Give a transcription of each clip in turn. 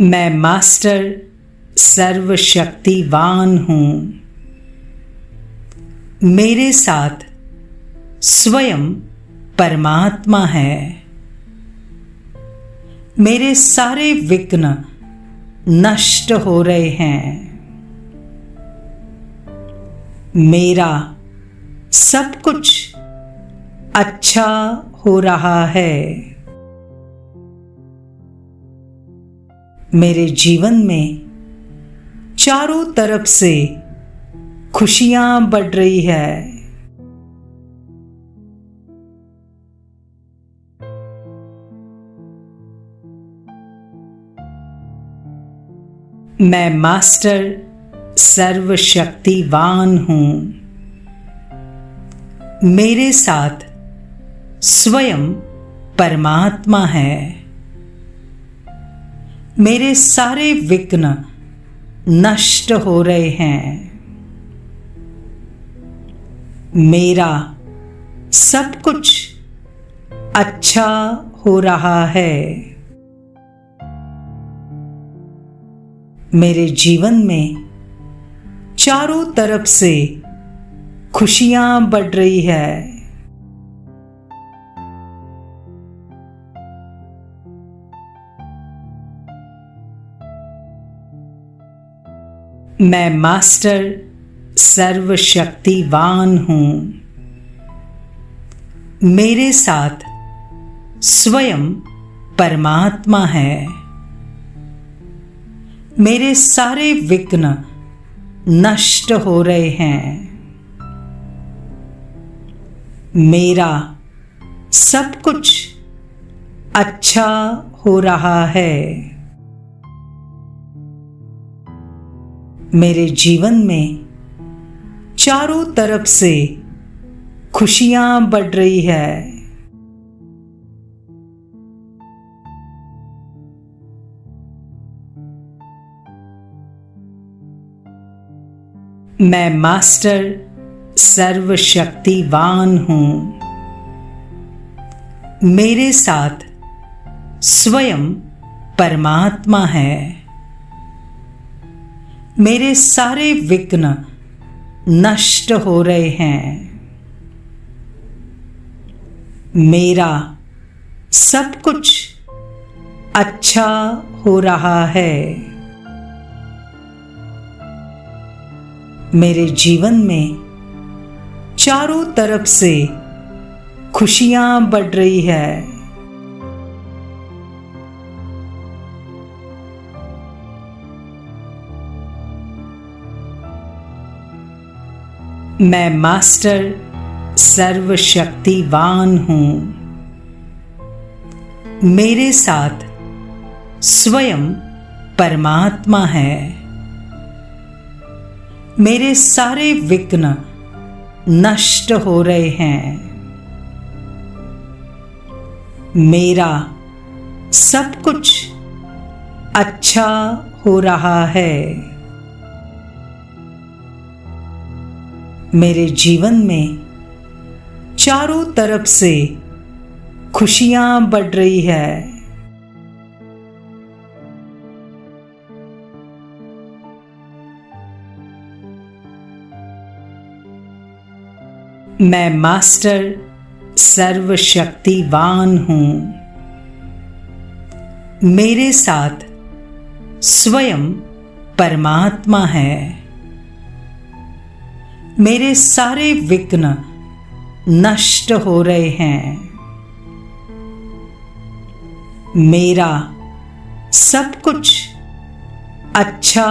मैं मास्टर सर्वशक्तिवान हूँ। मेरे साथ स्वयं परमात्मा है। मेरे सारे विघ्न नष्ट हो रहे हैं। मेरा सब कुछ अच्छा हो रहा है। मेरे जीवन में चारों तरफ से खुशियां बढ़ रही है। मैं मास्टर सर्वशक्तिवान हूँ। मेरे साथ स्वयं परमात्मा है। मेरे सारे विघ्न नष्ट हो रहे हैं। मेरा सब कुछ अच्छा हो रहा है। मेरे जीवन में चारों तरफ से खुशियां बढ़ रही है। मैं मास्टर सर्वशक्तिवान हूँ। मेरे साथ स्वयं परमात्मा है। मेरे सारे विघ्न नष्ट हो रहे हैं। मेरा सब कुछ अच्छा हो रहा है। मेरे जीवन में चारों तरफ से खुशियां बढ़ रही है। मैं मास्टर सर्वशक्तिवान हूँ। मेरे साथ स्वयं परमात्मा है। मेरे सारे विघ्न नष्ट हो रहे हैं। मेरा सब कुछ अच्छा हो रहा है। मेरे जीवन में चारों तरफ से खुशियां बढ़ रही है। मैं मास्टर सर्वशक्तिवान हूँ। मेरे साथ स्वयं परमात्मा है। मेरे सारे विघ्न नष्ट हो रहे हैं। मेरा सब कुछ अच्छा हो रहा है। मेरे जीवन में चारों तरफ से खुशियां बढ़ रही है। मैं मास्टर सर्वशक्तिवान हूँ। मेरे साथ स्वयं परमात्मा है। मेरे सारे विघ्न नष्ट हो रहे हैं। मेरा सब कुछ अच्छा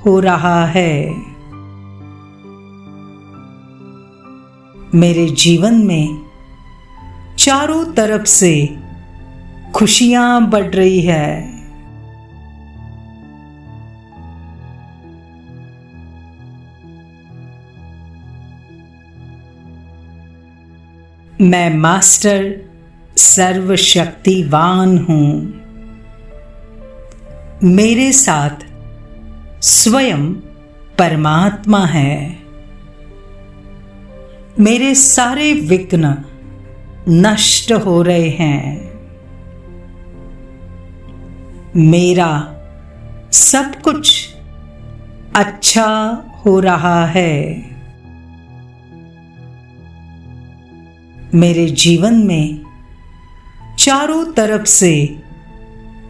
हो रहा है। मेरे जीवन में चारों तरफ से खुशियां बढ़ रही है। मैं मास्टर सर्वशक्तिवान हूँ। मेरे साथ स्वयं परमात्मा है। मेरे सारे विघ्न नष्ट हो रहे हैं। मेरा सब कुछ अच्छा हो रहा है। मेरे जीवन में चारों तरफ से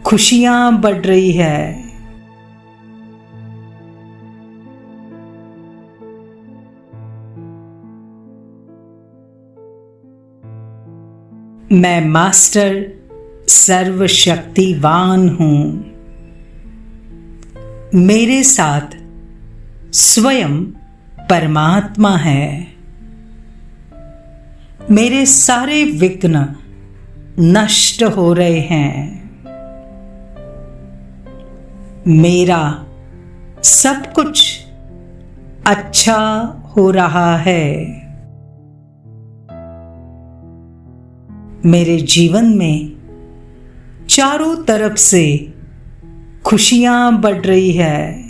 खुशियां बढ़ रही है। मैं मास्टर सर्वशक्तिवान हूं। मेरे साथ स्वयं परमात्मा है। मेरे सारे विघ्न नष्ट हो रहे हैं। मेरा सब कुछ अच्छा हो रहा है। मेरे जीवन में चारों तरफ से खुशियां बढ़ रही है।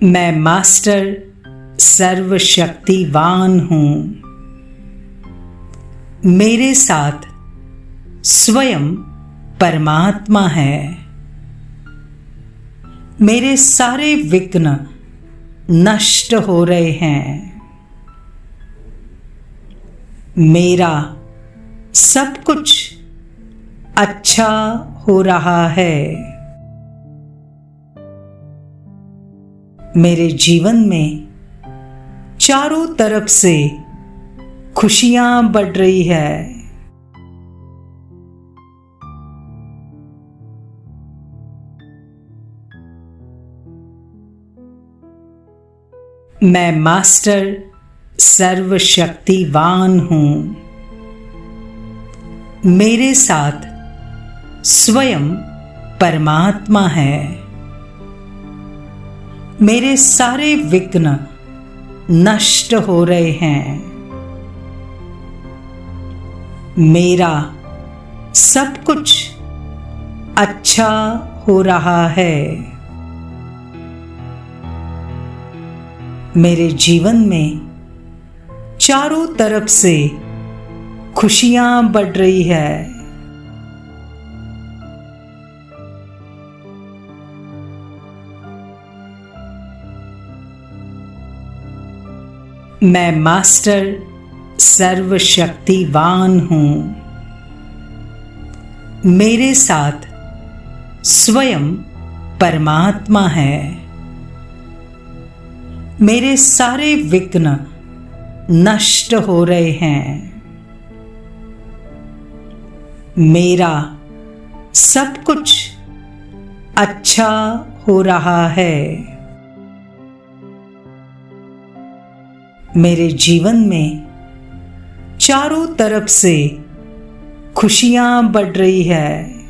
मैं मास्टर सर्वशक्तिवान हूं। मेरे साथ स्वयं परमात्मा है। मेरे सारे विघ्न नष्ट हो रहे हैं। मेरा सब कुछ अच्छा हो रहा है। मेरे जीवन में चारों तरफ से खुशियां बढ़ रही है। मैं मास्टर सर्वशक्तिवान हूं। मेरे साथ स्वयं परमात्मा है। मेरे सारे विघ्न नष्ट हो रहे हैं। मेरा सब कुछ अच्छा हो रहा है। मेरे जीवन में चारों तरफ से खुशियां बढ़ रही है। मैं मास्टर सर्वशक्तिवान हूं। मेरे साथ स्वयं परमात्मा है। मेरे सारे विघ्न नष्ट हो रहे हैं। मेरा सब कुछ अच्छा हो रहा है। मेरे जीवन में चारों तरफ से खुशियां बढ़ रही है।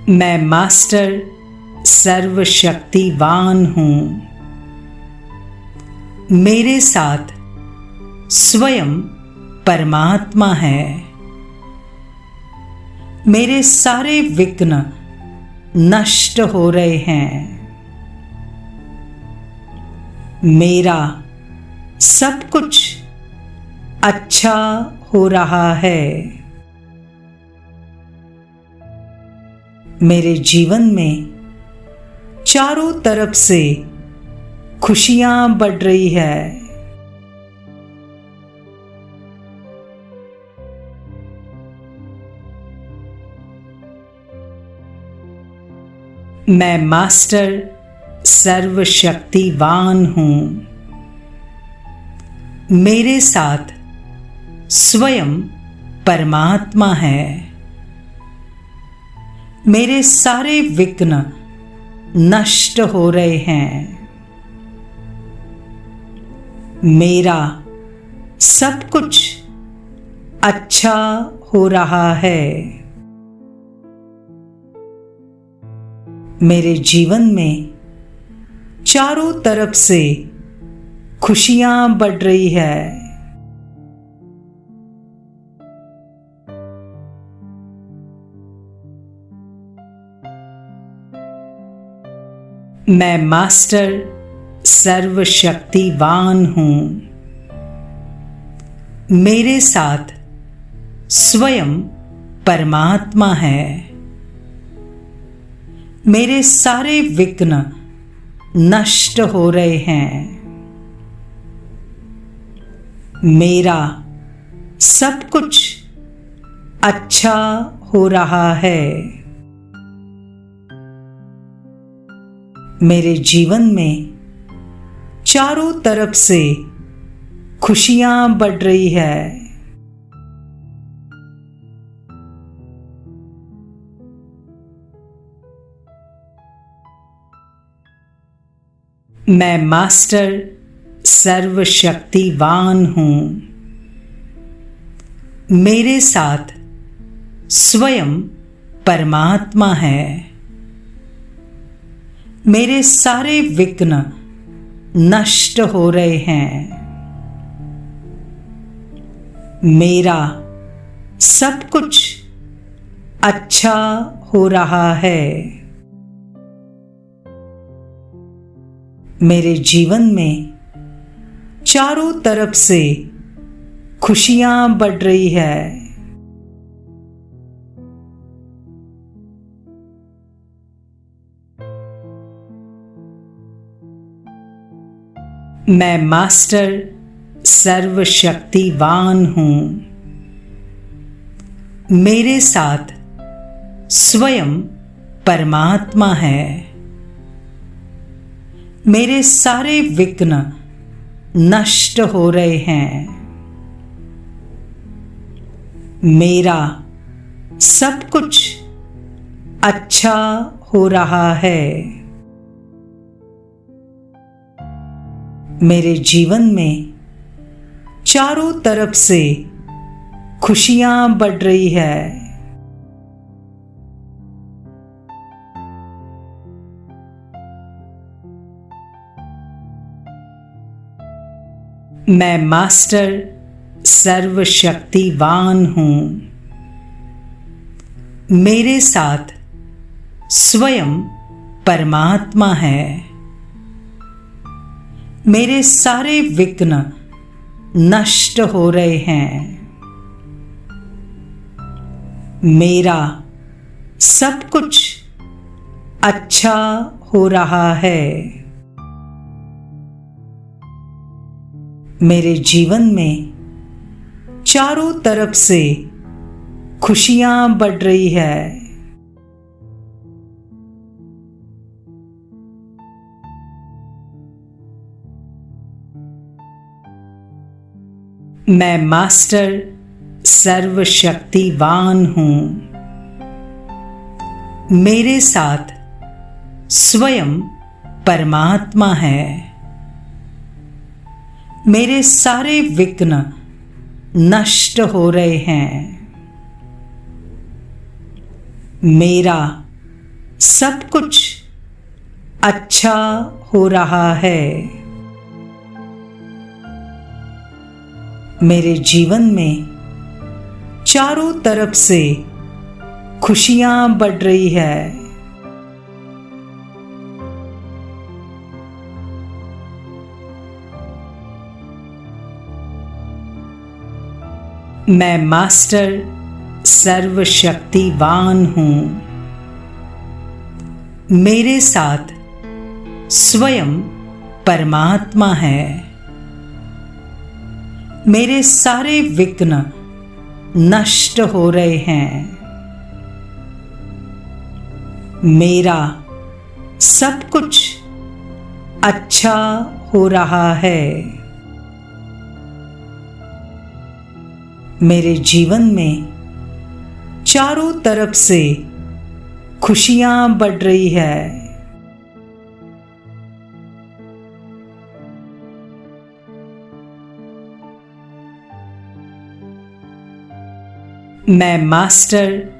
मैं मास्टर सर्वशक्तिवान हूं। मेरे साथ स्वयं परमात्मा है। मेरे सारे विघ्न नष्ट हो रहे हैं। मेरा सब कुछ अच्छा हो रहा है। मेरे जीवन में चारों तरफ से खुशियां बढ़ रही है। मैं मास्टर सर्वशक्तिवान हूं। मेरे साथ स्वयं परमात्मा है। मेरे सारे विघ्न नष्ट हो रहे हैं। मेरा सब कुछ अच्छा हो रहा है। मेरे जीवन में चारों तरफ से खुशियां बढ़ रही है। मैं मास्टर सर्वशक्तिवान हूँ। मेरे साथ स्वयं परमात्मा है। मेरे सारे विघ्न नष्ट हो रहे हैं। मेरा सब कुछ अच्छा हो रहा है। मेरे जीवन में चारों तरफ से खुशियां बढ़ रही है। मैं मास्टर सर्वशक्तिवान हूँ। मेरे साथ स्वयं परमात्मा है। मेरे सारे विघ्न नष्ट हो रहे हैं। मेरा सब कुछ अच्छा हो रहा है। मेरे जीवन में चारों तरफ से खुशियां बढ़ रही है। मैं मास्टर सर्वशक्तिवान हूँ। मेरे साथ स्वयं परमात्मा है। मेरे सारे विघ्न नष्ट हो रहे हैं। मेरा सब कुछ अच्छा हो रहा है। मेरे जीवन में चारों तरफ से खुशियां बढ़ रही है। मैं मास्टर सर्वशक्तिवान हूँ। मेरे साथ स्वयं परमात्मा है। मेरे सारे विघ्न नष्ट हो रहे हैं। मेरा सब कुछ अच्छा हो रहा है। मेरे जीवन में चारों तरफ से खुशियां बढ़ रही है। मैं मास्टर सर्वशक्तिवान हूँ। मेरे साथ स्वयं परमात्मा है। मेरे सारे विघ्न नष्ट हो रहे हैं। मेरा सब कुछ अच्छा हो रहा है। मेरे जीवन में चारों तरफ से खुशियां बढ़ रही है। मैं मास्टर सर्वशक्तिवान हूँ। मेरे साथ स्वयं परमात्मा है। मेरे सारे विघ्न नष्ट हो रहे हैं। मेरा सब कुछ अच्छा हो रहा है। मेरे जीवन में चारों तरफ से खुशियां बढ़ रही है। मैं मास्टर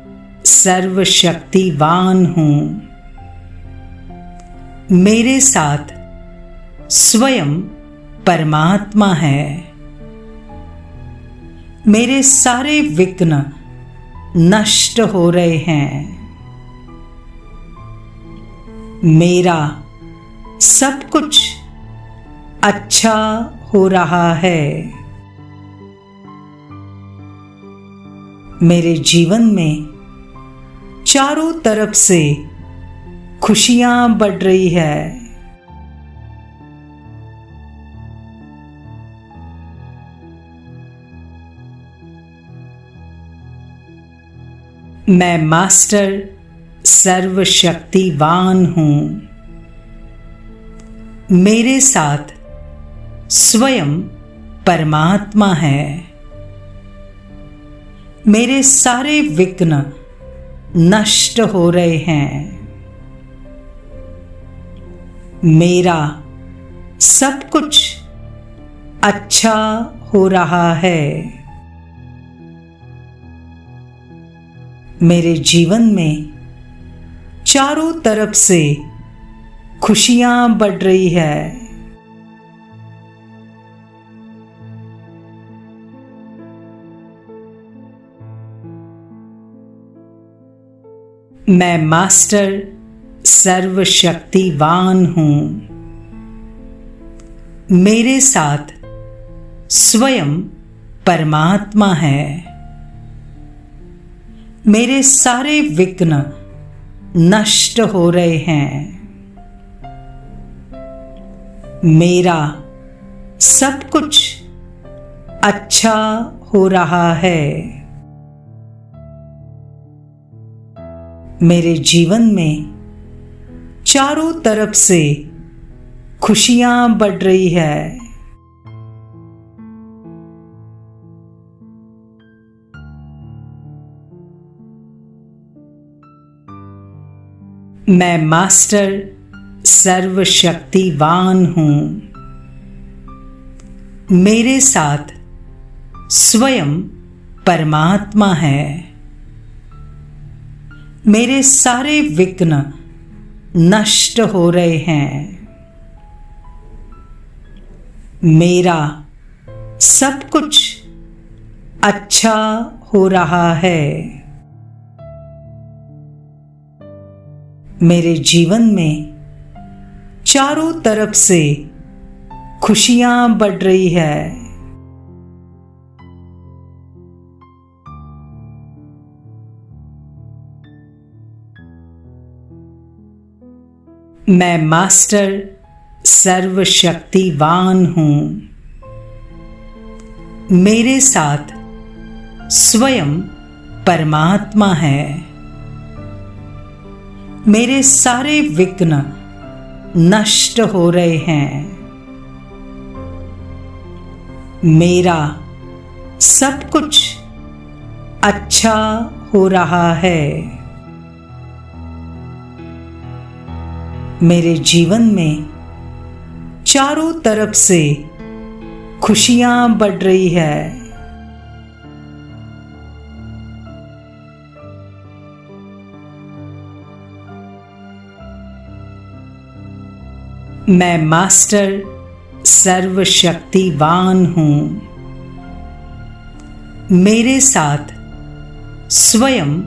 सर्वशक्तिवान हूँ। मेरे साथ स्वयं परमात्मा है। मेरे सारे विघ्न नष्ट हो रहे हैं। मेरा सब कुछ अच्छा हो रहा है। मेरे जीवन में चारों तरफ से खुशियां बढ़ रही है। मैं मास्टर सर्वशक्तिवान हूं। मेरे साथ स्वयं परमात्मा है। मेरे सारे विघ्न नष्ट हो रहे हैं। मेरा सब कुछ अच्छा हो रहा है। मेरे जीवन में चारों तरफ से खुशियां बढ़ रही है। मैं मास्टर सर्वशक्तिवान हूं। मेरे साथ स्वयं परमात्मा है। मेरे सारे विघ्न नष्ट हो रहे हैं। मेरा सब कुछ अच्छा हो रहा है। मेरे जीवन में चारों तरफ से खुशियां बढ़ रही है। मैं मास्टर सर्वशक्तिवान हूं। मेरे साथ स्वयं परमात्मा है। मेरे सारे विघ्न नष्ट हो रहे हैं। मेरा सब कुछ अच्छा हो रहा है। मेरे जीवन में चारों तरफ से खुशियां बढ़ रही है। मैं मास्टर सर्वशक्तिवान हूं। मेरे साथ स्वयं परमात्मा है। मेरे सारे विघ्न नष्ट हो रहे हैं। मेरा सब कुछ अच्छा हो रहा है। मेरे जीवन में चारों तरफ से खुशियां बढ़ रही है। मैं मास्टर सर्वशक्तिवान हूं। मेरे साथ स्वयं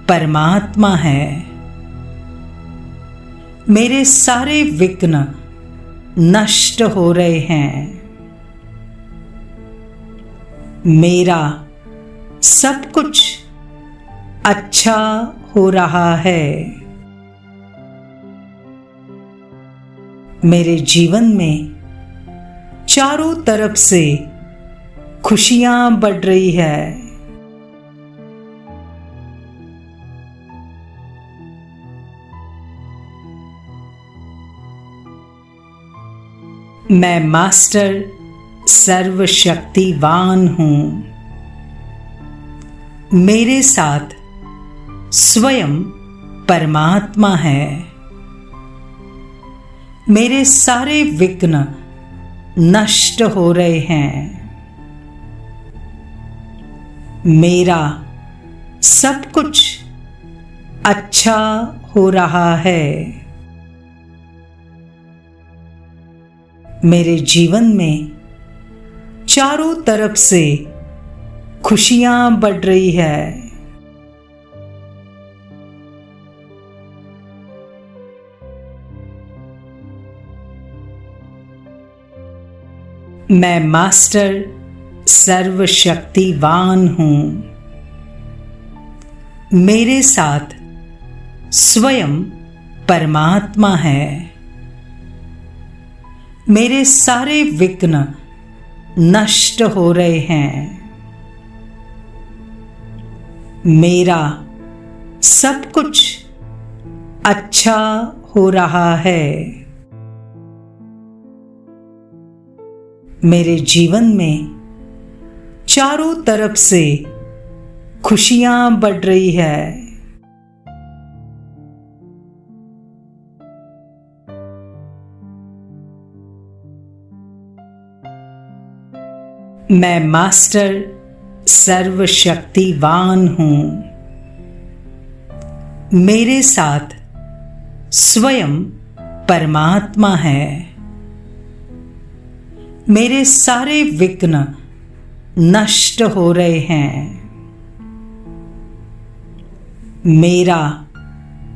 परमात्मा है। मेरे सारे विघ्न नष्ट हो रहे हैं। मेरा सब कुछ अच्छा हो रहा है। मेरे जीवन में चारों तरफ से खुशियां बढ़ रही है। मैं मास्टर सर्वशक्तिवान हूं। मेरे साथ स्वयं परमात्मा है। मेरे सारे विघ्न नष्ट हो रहे हैं। मेरा सब कुछ अच्छा हो रहा है। मेरे जीवन में चारों तरफ से खुशियां बढ़ रही है। मैं मास्टर सर्वशक्तिवान हूँ। मेरे साथ स्वयं परमात्मा है। मेरे सारे विघ्न नष्ट हो रहे हैं। मेरा सब कुछ अच्छा हो रहा है। मेरे जीवन में चारों तरफ से खुशियां बढ़ रही है। मैं मास्टर सर्वशक्तिवान हूँ। मेरे साथ स्वयं परमात्मा है। मेरे सारे विघ्न नष्ट हो रहे हैं। मेरा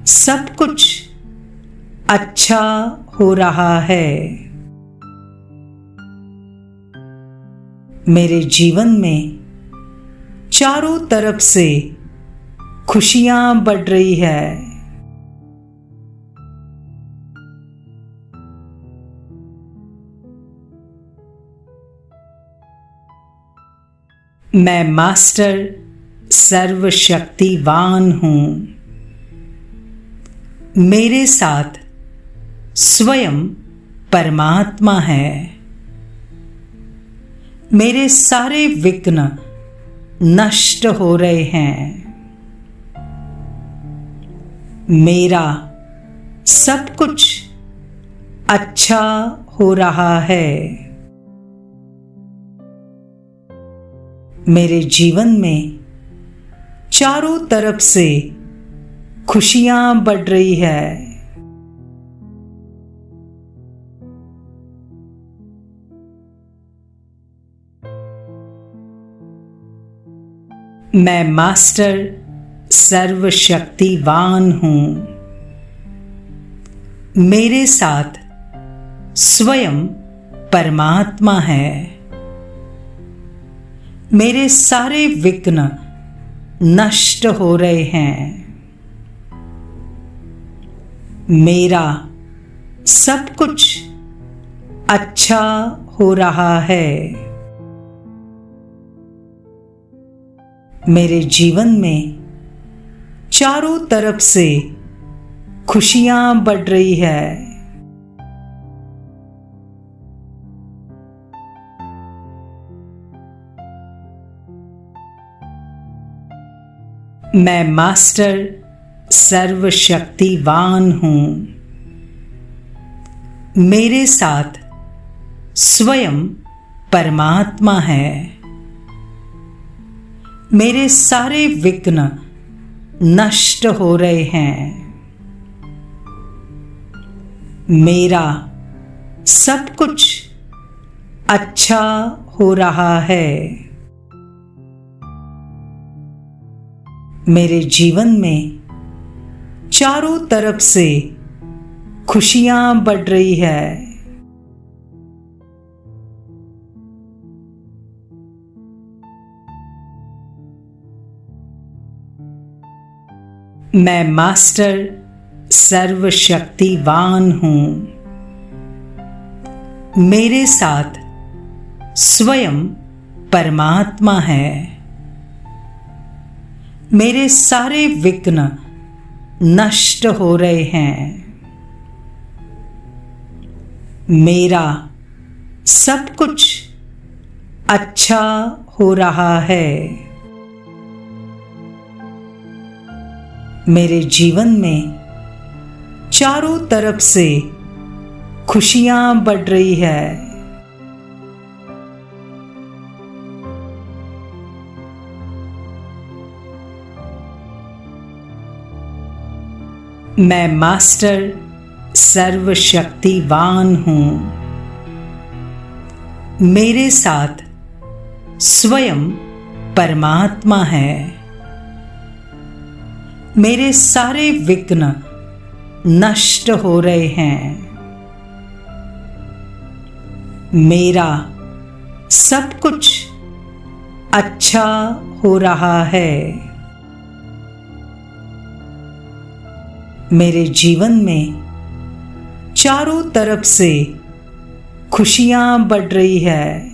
सब कुछ अच्छा हो रहा है। मेरे जीवन में चारों तरफ से खुशियां बढ़ रही है। मैं मास्टर सर्वशक्तिवान हूँ। मेरे साथ स्वयं परमात्मा है। मेरे सारे विघ्न नष्ट हो रहे हैं। मेरा सब कुछ अच्छा हो रहा है। मेरे जीवन में चारों तरफ से खुशियां बढ़ रही है। मैं मास्टर सर्वशक्तिवान हूँ। मेरे साथ स्वयं परमात्मा है। मेरे सारे विघ्न नष्ट हो रहे हैं। मेरा सब कुछ अच्छा हो रहा है। मेरे जीवन में चारों तरफ से खुशियां बढ़ रही है। मैं मास्टर सर्वशक्तिवान हूँ। मेरे साथ स्वयं परमात्मा है। मेरे सारे विघ्न नष्ट हो रहे हैं। मेरा सब कुछ अच्छा हो रहा है। मेरे जीवन में चारों तरफ से खुशियां बढ़ रही है। मैं मास्टर सर्वशक्तिवान हूँ। मेरे साथ स्वयं परमात्मा है। मेरे सारे विघ्न नष्ट हो रहे हैं। मेरा सब कुछ अच्छा हो रहा है। मेरे जीवन में चारों तरफ से खुशियां बढ़ रही है। मैं मास्टर सर्वशक्तिवान हूँ। मेरे साथ स्वयं परमात्मा है। मेरे सारे विघ्न नष्ट हो रहे हैं। मेरा सब कुछ अच्छा हो रहा है। मेरे जीवन में चारों तरफ से खुशियां बढ़ रही है।